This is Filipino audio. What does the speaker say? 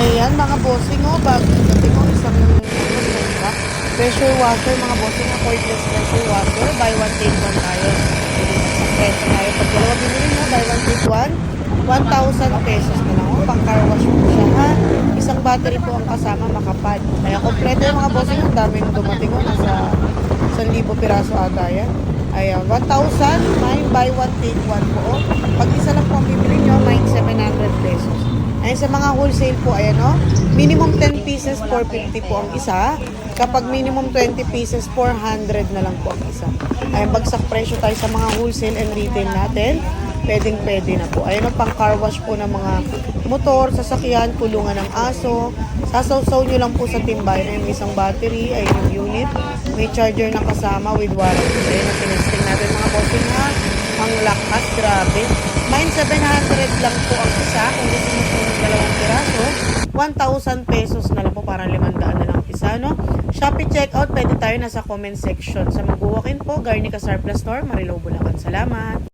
Ayan mga bossing oh, bago dating oh, isang pressure washer mga bossing na cordless pressure washer. Buy one take one tayo. Sa presyo tayo. Pag dalawa binili mo, buy one take one, 1,000 pesos na lang. Oh, pang car wash po siya ha. Isang battery po ang kasama, makapal. Kaya kompleto yung mga bossing. Ang dami nung dumating oh, nasa 1,000 piraso ata yan. Ayan, 1,000, may buy one take one po. Oh. Pag isa lang po ang bibili nyo, may 700 pesos. Ayan, sa mga wholesale po, ayan o. Minimum 10 pieces, 450 po ang isa. Kapag minimum 20 pieces, 400 na lang po ang isa. Ayan, bagsak presyo tayo sa mga wholesale and retail natin. Pwedeng-pwede na po. Ayan o, pang car wash po ng mga motor, sasakyan, kulungan ng aso. Sasawsaw nyo lang po sa timbay na yung isang battery, ay yung unit. May charger na kasama with warranty. Ayan ang tinesting natin mga bossing ha. Ang lakas, grabe. Mine 700 lang po ang isa. Kung gusto mo po ng dalawang piraso, 1,000 pesos na lang po, para 500 na lang isa, no? Shopee checkout, pwede tayo nasa comment section. Sa mag-walk-in po, Garnica Surplus Store, Marilao, Bulacan. Salamat!